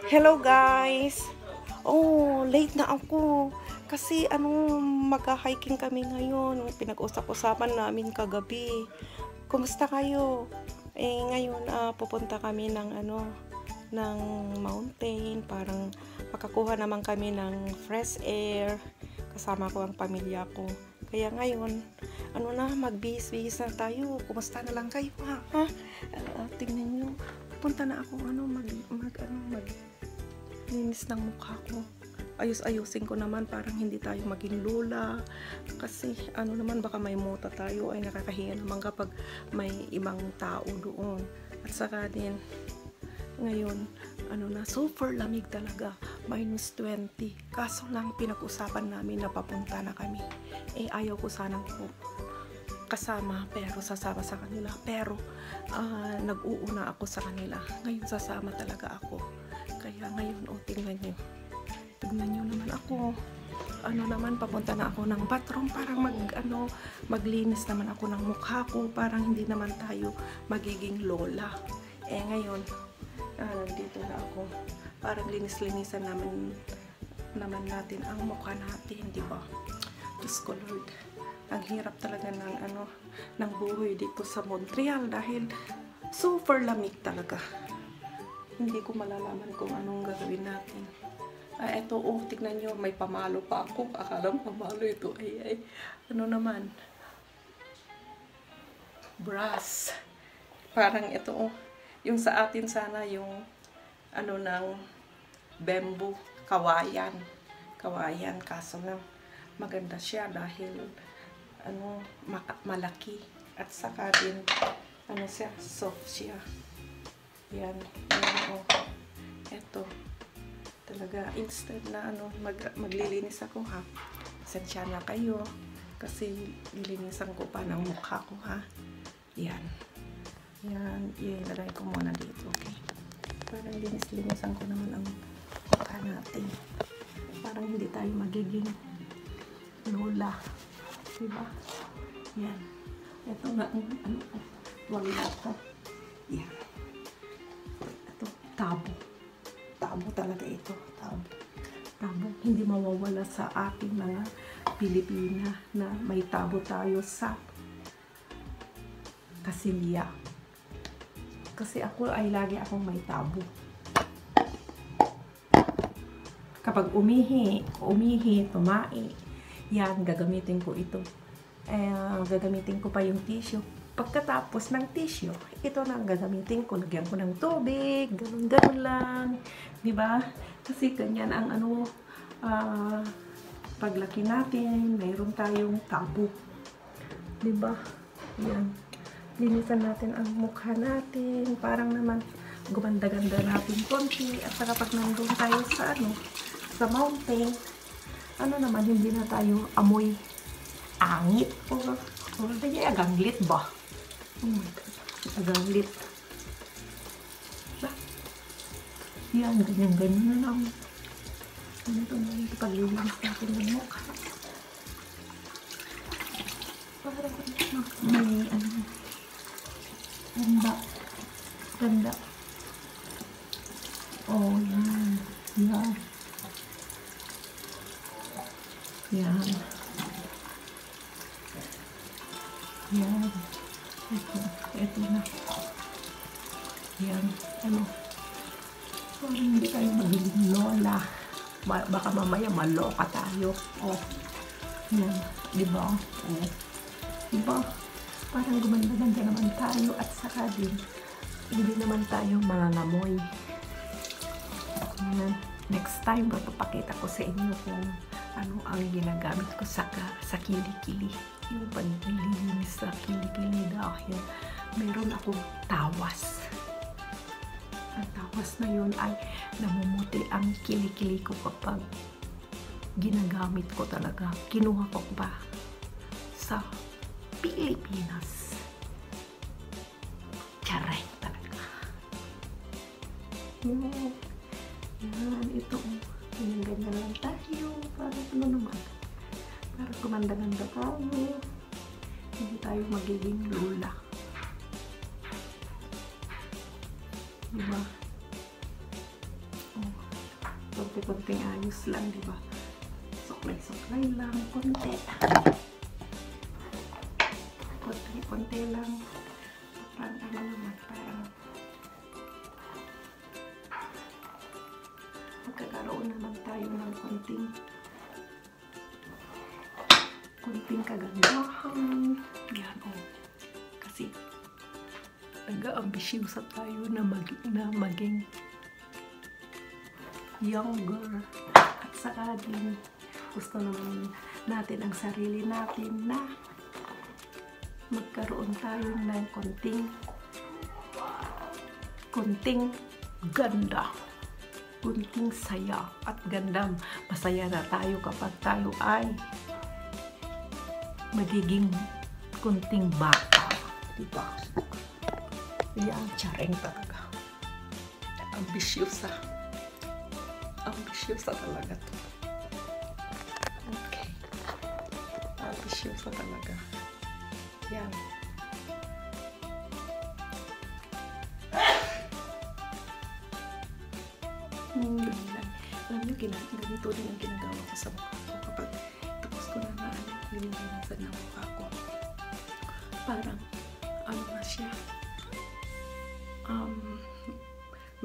Hello guys! Oh, late na ako. Kasi mag-hiking kami ngayon. Pinag-usap-usapan namin kagabi. Kumusta kayo? Ngayon pupunta kami ng mountain. Parang makakuha naman kami ng fresh air. Kasama ko ang pamilya ko. Kaya ngayon, magbihis-bihis na tayo. Kumusta na lang kayo, ha? Tingnan nyo. Punta na ako, linis ng mukha ko. Ayusin ko naman parang hindi tayo maging lola. Kasi, baka may muta tayo. Ay, nakakahiya naman kapag may ibang tao doon. At saka din, ngayon, super lamig talaga. -20. Kaso lang, pinag-usapan namin na papunta na kami. Ayaw ko sanang kasama, pero sasama sa kanila. Pero, nag-uuna ako sa kanila. Ngayon, sasama talaga ako. Kaya ngayon, tingnan nyo. Tingnan nyo naman ako. Papunta na ako ng bathroom. Parang maglinis naman ako ng mukha ko. Parang hindi naman tayo magiging lola. Ngayon, dito na ako. Parang linis-linisan naman natin ang mukha natin, di ba? Diyos ko Lord, ang hirap talaga ng buhay dito sa Montreal dahil super lamig talaga. Hindi ko malalaman kung anong gagawin natin. Eto, tignan nyo, may pamalo pa ako. Akala mo pamalo ito. Naman? Brass. Parang ito, yung sa atin sana, yung ng bamboo, kawayan. Kawayan, kaso lang maganda siya dahil malaki. At saka din, siya, soft siya. Yan, eto. Talaga, instead na maglilinis ako, ha. Pasensya na kayo. Kasi lilinisan ko pa ng mukha ko, ha. Yan. Yan, ilagay ko muna dito, okay. Parang linisan ko naman ang mukha natin. Parang hindi tayo magiging lola. Diba? Yan. Ito nga, wala ka. Yan. Ito, tabo. Tabo talaga ito. Tabo. Tabo. Hindi mawawala sa ating mga Pilipina na may tabo tayo sa kasilya. Kasi ako ay lagi akong may tabo. Kapag umihi, tumai, yan, gagamitin ko ito. Gagamitin ko pa yung tissue. Pagkatapos ng tissue, ito na ang gagamitin ko. Lagyan ko ng tubig, ganun lang. Diba? Kasi ganyan ang paglaki natin, mayroon tayong tabo. Diba? Yan. Linisan natin ang mukha natin. Parang naman gumanda-ganda natin konti. At saka pag nandun tayo sa mountain, hindi na tayo amoy angit. O aganglit ba? Oh my God. Aganglit. Yan, ganyan-ganyan na lang. Ito na yung paglilinis natin ng mukha. Parang may ganda. Oh, yan. Yan. Yan. Yan. Ito na. Yan. Parang hindi tayo magiging lola. Baka mamaya maloka tayo. Oh. Yan. Diba? Oh. Diba? Parang gumanda-ganda naman tayo at saka din hindi naman tayo mangangamoy. Next time, papakita ko sa inyo kung ano ang ginagamit ko sa kilikili. Yung paglilinis sa kilikili dahil meron akong tawas. Ang tawas na yun ay namumuti ang kilikili ko kapag ginagamit ko talaga. Kinuha ko pa sa Pilipinas. Charay talaga. Yan, ito. Ganyan lang tayo. Para naman. Para kumanda-ganda tayo. Hindi tayo magiging lola. Diba? konting ayos lang, di ba? Suklay-suklay lang, konti. Konti lang. Parang ano naman, parang magkakaroon naman tayo ng konting kagandahan. Yan o. Kasi nag-aambisyosa tayo na maging younger. At saka din gusto naman natin ang sarili natin na magkaroon tayo ng konting ganda, konting saya at ganda. Masaya na tayo kapag tayo ay magiging konting bata, diba? Yan, charing talaga. Ambisyosa talaga to. Okay, ambisyosa talaga. Yan. Alam nyo, ganito din ang ginagawa ko sa mukha ko kapag tapos ko na nililinasan ng mukha ko. Parang, ano na siya,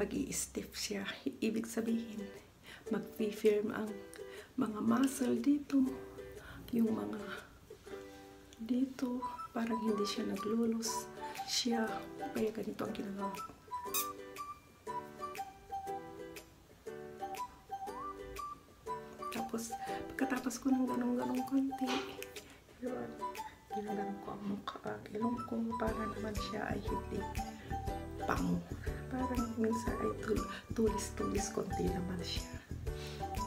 mag-i-stiff siya. Ibig sabihin, mag-firm ang mga muscle dito, yung mga dito, parang hindi siya naglulos siya. Kaya ganito ang ginagawa ko. Tapos, pagkatapos ko ng ganong konti, ginagawa ko ang mukha, ilong ko para naman siya ay hindi pango. Parang minsan ay tulis-tulis konti naman siya.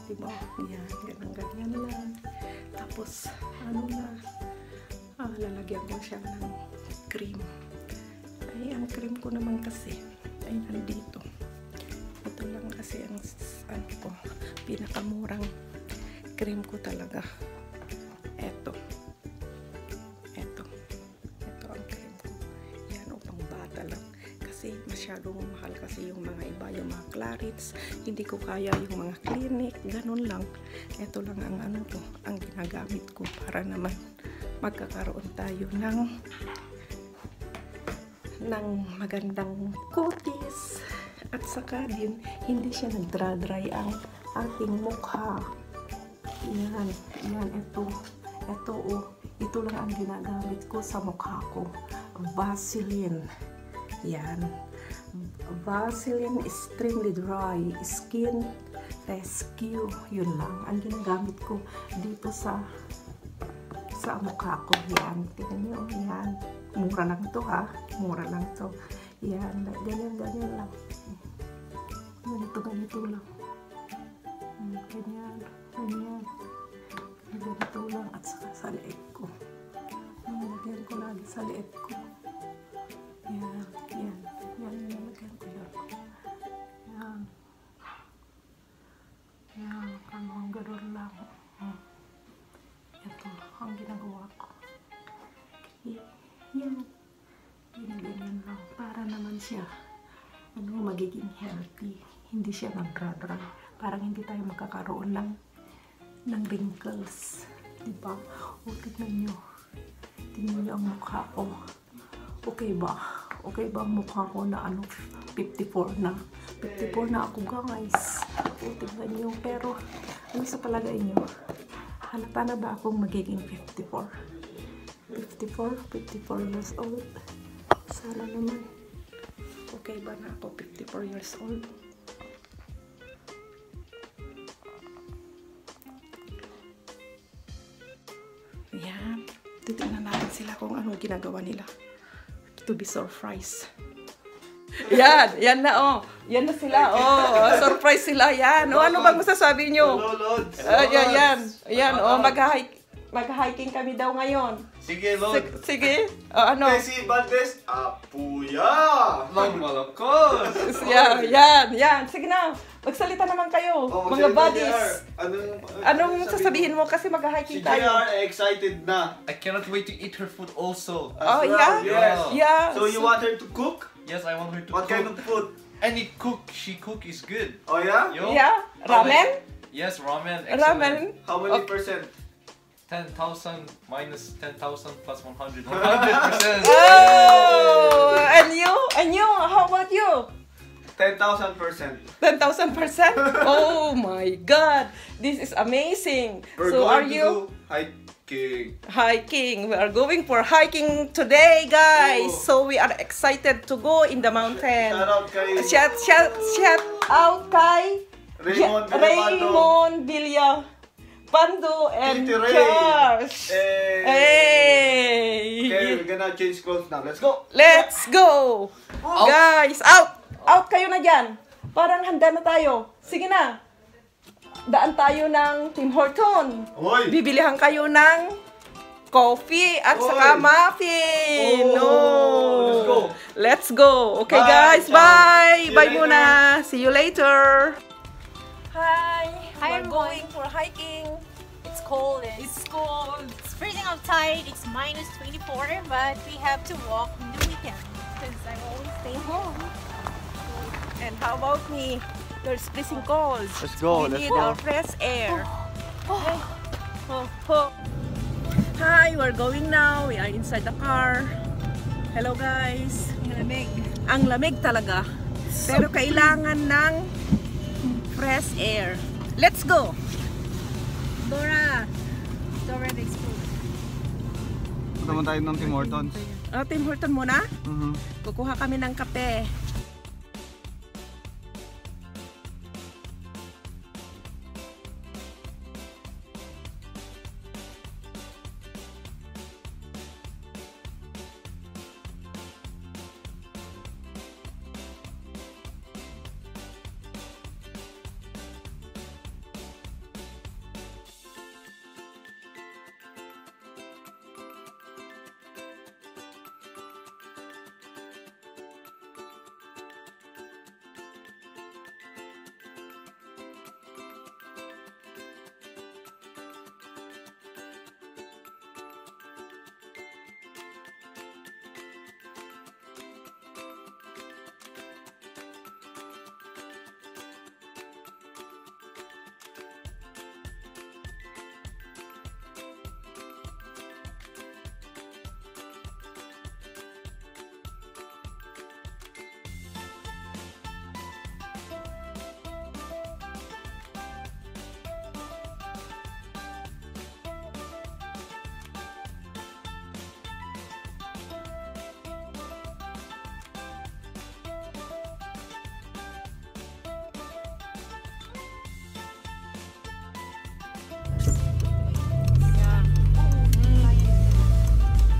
Diba? Yan, ganyan lang. Tapos, ano na, lalagyan ko siya ng cream. Ay, ang cream ko naman kasi ay nandito. Ito lang kasi ang pinakamurang cream ko talaga. Ito ang cream ko. Yan, upang bata lang. Kasi masyadong mahal kasi yung mga iba, yung mga Clarins. Hindi ko kaya yung mga clinic. Ganun lang. Ito lang ang ko, ang ginagamit ko para naman magkakaroon tayo ng magandang kutis. At saka din, hindi siya nagdra-dry ang ating mukha. Yan, ito lang ang ginagamit ko sa mukha ko. Vaseline. Yan. Vaseline Extremely Dry Skin Rescue. Yun lang ang ginagamit ko dito sa mukha ko. Yan. Tingnan nyo. Yan. Mura lang to, ha. Mura lang to. Yan. Ganyan lang. Ganito lang. Ganyan. Ganito lang. At saka sa leeg ko. Nalagyan ko lagi sa leeg ko. Yan. Nalagyan ko yan. Yan. Gano'n lang. Ito ang ginagawa ko. Yan. Ganyan lang. Para naman siya magiging healthy. Hindi siya nagdra-dry. Parang hindi tayo makakaroon ng wrinkles. Diba? O, tignan nyo. Tignan nyo ang mukha ko. Okay ba? Okay ba ang mukha ko na 54 na? 54 na ako, guys. O, tignan nyo. Pero, ano sa palagay nyo? Halata na ba akong magiging 54? 54 years old. Sana naman. Okay ba na ako 54 years old? Yan. Titignan natin sila kung anong ginagawa nila. To be surprised. Yan na, oh. Yan na sila, oh. Surprise sila, yan. O, ano bang masasabi nyo? Yan, oh. Mag-hiking kami daw ngayon. Sige, Lord. Sige. Ano? Kasi Bandes, apuya! Magmalakos! Yan. Sige na. Magsalita naman kayo, mga buddies. Anong sasabihin mo kasi mag-hiking Si tayo? JR excited na. I cannot wait to eat her food also. As well, Yeah? yes. Yeah. So you want her to cook? Yes, I want her to What cook. kind of food? She cook is good. Oh yeah? Yo. Yeah? Ramen? Yes, ramen. Ramen? Excellent. How many percent? 10,000 minus 10,000 plus 100. 100%. Oh! And you? How about you? 10,000%. 10,000%? Oh my God! This is amazing. We're So are going to you do hiking. hiking? We are going for hiking today, guys. Oh. So we are excited to go in the mountain. Shout out kay Shout out kay Raymond Villapando. Raymond Villapando and Titi Ray. Charles. Hey. Hey! Okay, we're gonna change clothes now. Let's go. Let's go! Out. Guys, out! Out kayo na dyan. Parang handa na tayo. Sige na. Daan tayo ng Tim Horton. Hoy. Bibilihan kayo ng coffee at Oy. saka muffin. Oh, let's go. Let's go. Okay, Bye, guys. ciao. Bye. See you Bye later. muna. See you later. Hi. Hi, We're everyone. going for hiking. It's cold. It's cold. It's freezing outside. It's minus 24, but we have to walk in the weekend because I always stay home. And how about me? There's freezing cold. Let's go, We let's need go. our fresh air. Hi, we're going now. We are inside the car. Hello guys. Malamig. Ang lamig talaga. Pero kailangan ng fresh air. Let's go! Dora. Dora the Explorer. Punta naman tayo ng Tim Hortons. Tim Horton muna. Mhm. Kukuha kami ng kape.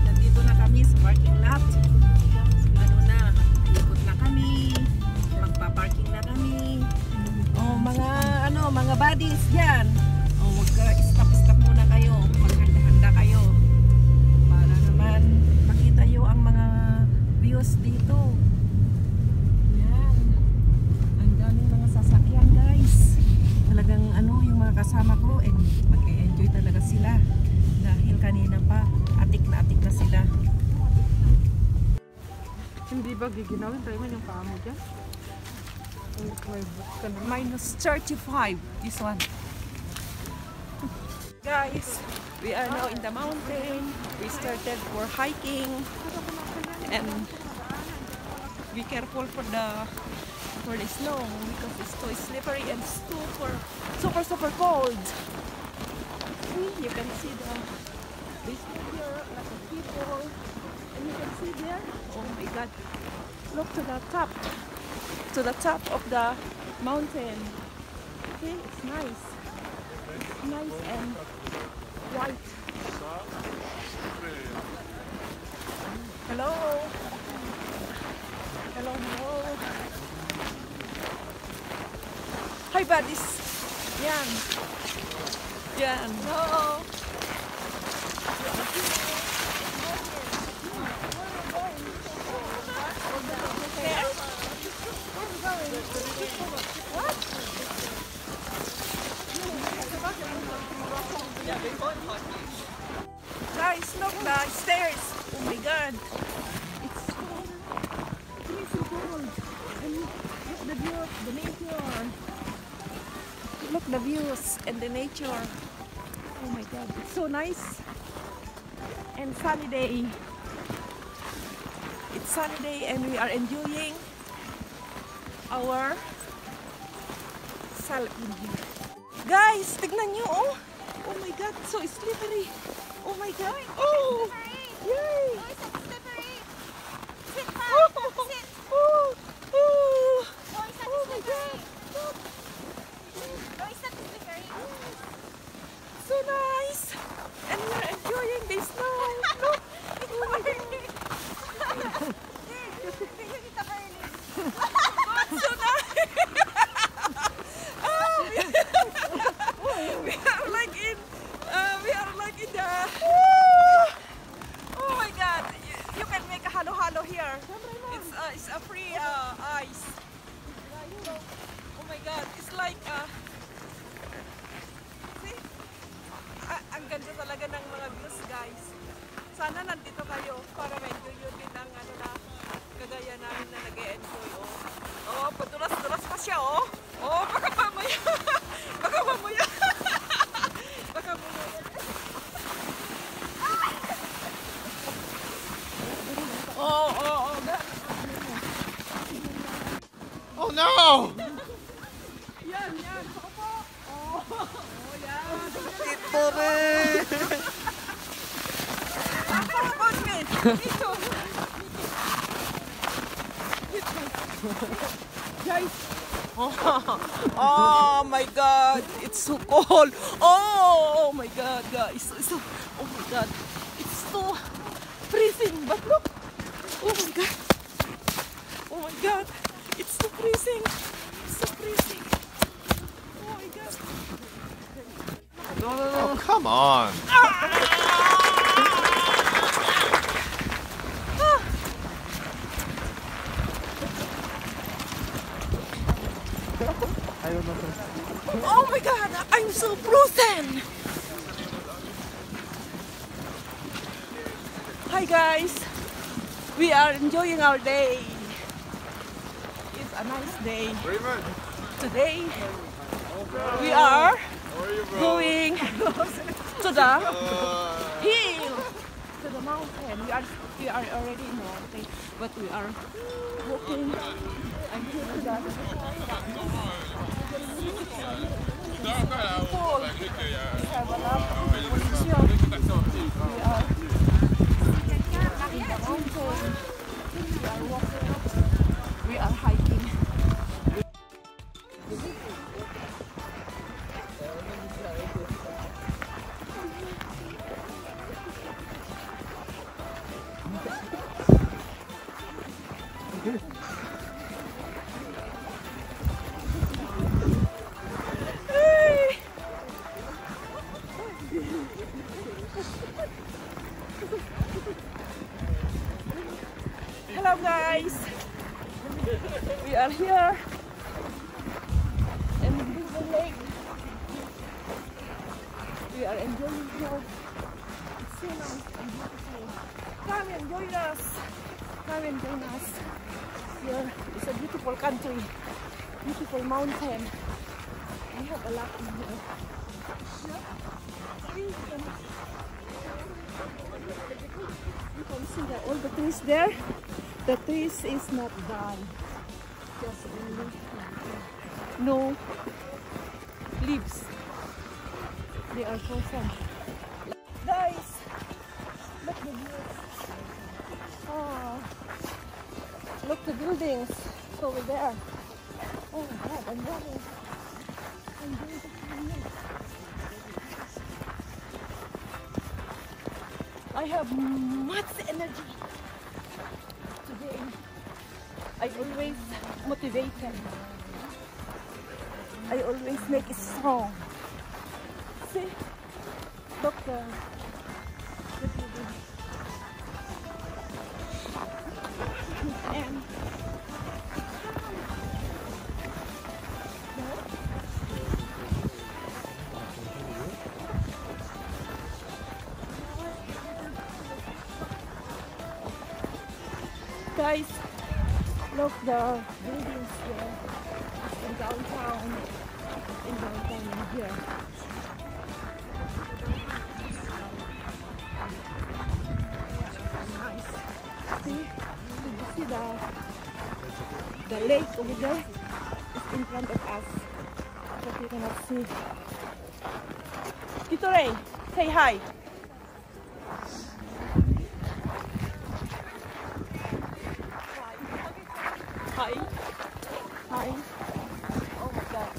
Nandito na kami sa parking lot. Ano na, ikot na kami. Magpa-parking na kami. Oh, mga buddies diyan. Oh, stop muna kayo. Maghanda-handa kayo. Para naman makita niyo ang mga views dito. Yan. Ang daming mga sasakyan, guys. Talagang yung mga kasama ko, mag-enjoy talaga sila. Dahil kanina pa, atik na sila. Hindi ba giginawin? Try mo yung paa mo dyan. Minus 35, this one. Guys, we are now in the mountain. We started for hiking. And be careful for the snow because it's too slippery and super cold. See, you can see the here, a lot of people. And you can see there, oh my God, look to the top of the mountain. Okay, it's nice. It's nice and white. Hello. Hello. Hi buddies. Yan. Hello. Guys, look the stairs. Oh my God. It's so freezing cold. And look Look, the nature. Look, the views and the nature. Oh my God, it's so nice. And sunny day. It's sunny day and we are enjoying our self in here. Guys, tignan nyo, oh. Oh my God, so slippery. Oh my God. Oh, yay. Oh, it's so slippery. Sit, Pa. Oh, Sit. oh, oh. Oh, it's not Oh my slippery. God. Oh, it's not slippery. So nice. And we are enjoying the snow. Look. Oh my God. So nice. Oh, we are like in the. Oh my God! You can make a halo-halo here. It's a free ice. Oh my God! It's like see? Ang ganda talaga ng mga views, guys. Sana nandito kayo para ma-enjoy yun din ang ano na kagaya namin na nag-e-enjoy. Oh, padulas-dulas pa siya, oh. Oh, baka mamaya. Baka mamaya. Baka mamaya. Oh, oh, oh. Oh no! Yan, yan. Opo. Oh, oh, yan. Ito rin! How about me? Ito. Guys. Oh my God, it's so cold. Oh my God, guys. Oh my God, it's so freezing. But look, oh my God, oh my God, it's so freezing. It's so freezing. Oh my God. Oh, come on! Oh my God, I'm so frozen. Hi guys, we are enjoying our day. It's a nice day. Raymond! Today we are going to the hill, to the mountain. We are already in the mountain, but we are walking until to the fall. We have a lot of pollution. We are in the mountain. We are walking. We are hiking. Hello guys, we are here in the lake. We are enjoying here. It's so nice and beautiful. Come and join us. Come and join us. Here is a beautiful country, beautiful mountain. We have a lot in here. You can see that all the trees there. The trees is not done. Just only no leaves. They are frozen. Guys, look the views. Oh, look the buildings over there. Oh my God, I'm running. I'm going to find you. I have much energy today. I always motivated. I always make it strong. See? Look the building. And guys, look the buildings there. downtown. In downtown here. Nice. See? Did you see the lake over there? It's in front of us. But you cannot see. Tito Ray, say hi. Hi. Hi. Oh my God.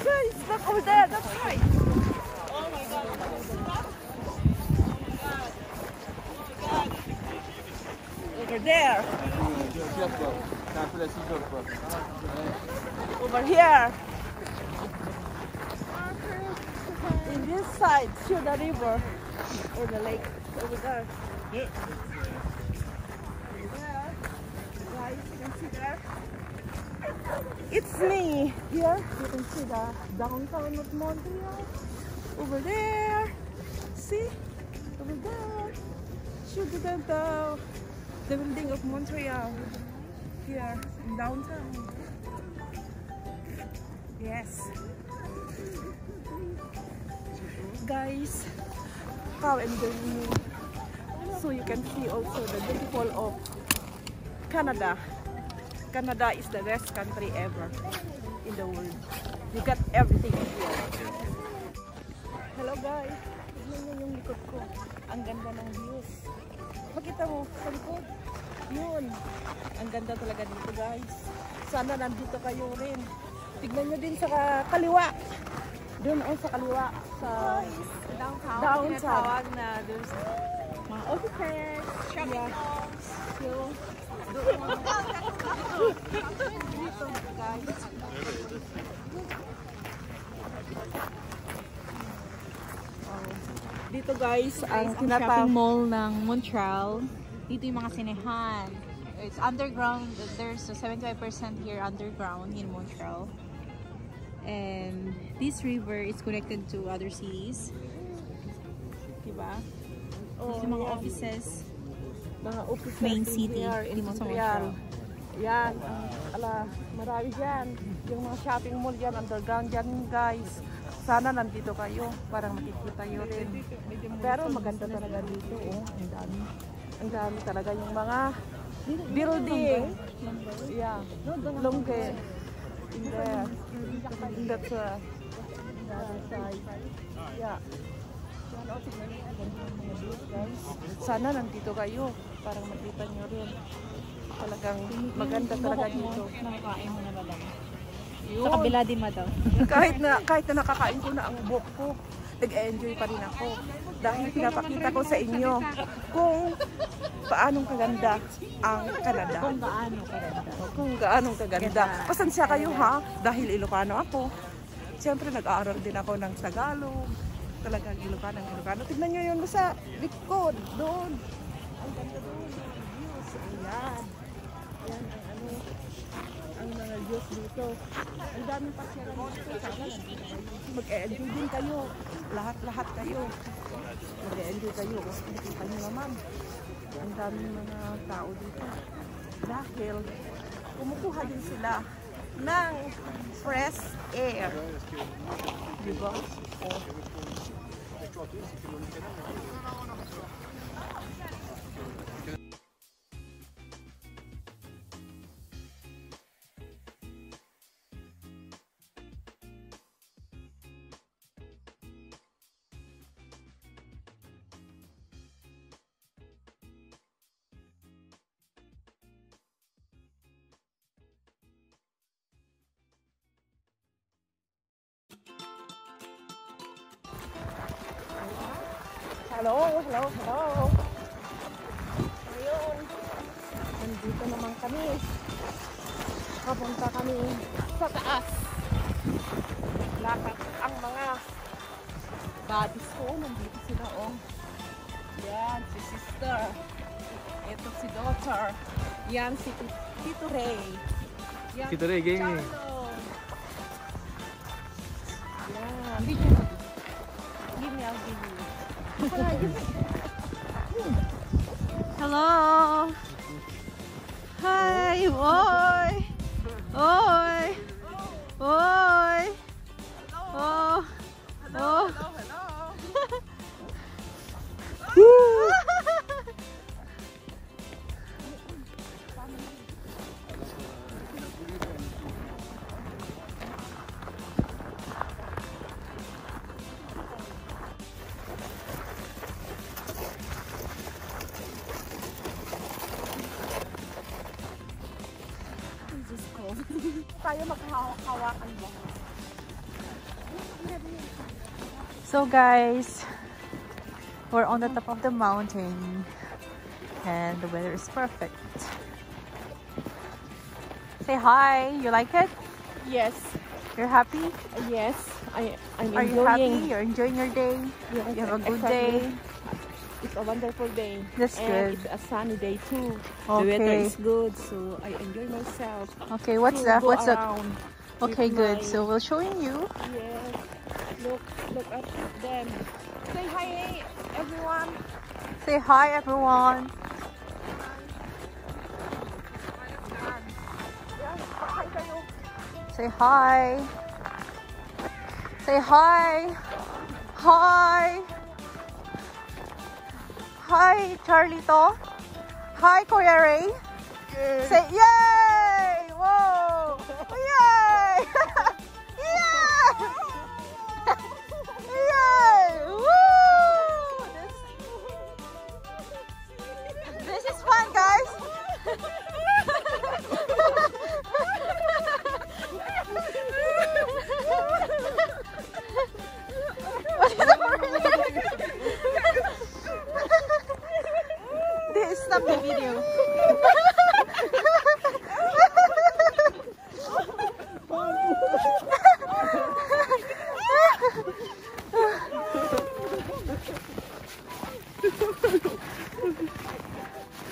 Guys, look over there. That's right. Oh my God. Over there. Over here. In this side, to the river or the lake. Over there. Yeah. Guys, you can see there. It's me. Here, you can see the downtown of Montreal. Over there. See? Over there. Should be the building of Montreal. Here in downtown. Yes. Guys, how I'm doing. So you can see also the beautiful of Canada. Canada is the best country ever in the world. You got everything here. Hello guys, tignan nyo yung likod ko. Ang ganda ng views. Makita mo sa likod? Yun. Ang ganda talaga dito guys. Sana nandito kayo rin. Tignan nyo din sa kaliwa. Doon sa kaliwa. Sa downtown. Tinatawag na doon sa mga offices. Shopping malls. Yung dito guys. Dito guys, ang Shopping mall ng Montreal. Dito yung mga sinehan. It's underground. There's a 75% here underground in Montreal. And this river is connected to other cities. Diba? Dito yung mga offices. Mga offices Main city in dito sa Montreal. Montreal. Yan. Marami dyan. Yung mga shopping mall dyan, underground dyan guys. Sana nandito kayo para makikita nyo rin. Pero maganda talaga dito. Oh. Ang dami. Ang dami talaga yung mga building. Yeah. Longge. In there. In that side. Yeah. Sana nandito kayo para makita nyo rin. Talagang maganda talaga dito. Nakakain mo na madam. Sa kabila din madam. kahit na nakakain ko na ang buhok ko, nag-enjoy pa rin ako. Dahil pinapakita ko sa inyo kung paanong kaganda ang Canada. Kung gaanong kaganda. Pasensya kayo ha, dahil Ilocano ako. Siyempre nag-aaral din ako ng Tagalog. Talagang Ilocano. Tignan nyo yun sa likod, doon. Ang ganda doon. Views. Ayan. Yan ang mga views dito. Ang daming pasyaran dito. Sana nandito kayo. Mag-enjoy din kayo. Lahat kayo. Mag-enjoy kayo. Nakita nyo naman. Ang daming mga tao dito. Dahil kumukuha din sila ng fresh air. Diba? Oh. Hello. Ayun. Nandito naman kami. Papunta kami sa taas. Lakad ang mga buddies ko. Nandito sila, oh. Yan, si sister. Ito si daughter. Yan si Tito Ray. Yan Tito Ray, gaming. Charlo. Yan. Give me, I'll give you. Hello. Hi, boy. Oi. Oi. Oh. Oh. Tayo maghahawakan mo. So guys, we're on the top of the mountain and the weather is perfect. Say hi, you like it? Yes. You're happy? Yes. I'm Are you happy? You're enjoying your day? Yes, You have a good exactly. day? It's a wonderful day. That's and good. It's a sunny day too. The weather Okay. is good, so I enjoy myself. Okay, what's to that? go What's that? around Okay, with good. my- So we're showing you. Yes. Look at them. Say hi, everyone. Say hi, everyone. Say hi. Say hi. Hi. Hi, Charlito. Hi, Kuya Ray. Say yay! Whoa! Yay! Yay! Yay! Woo! This is fun, guys. This is not the video.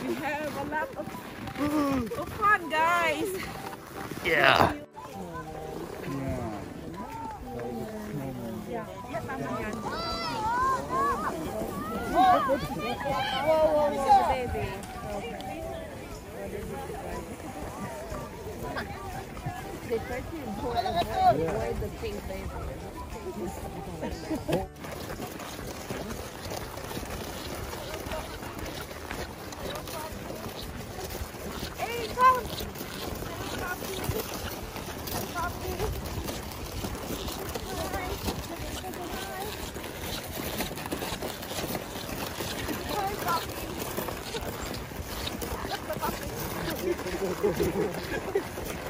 We have a lot of fun, guys. Yeah. Baby. They try to avoid the pink baby. Hey, come!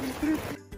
Hi,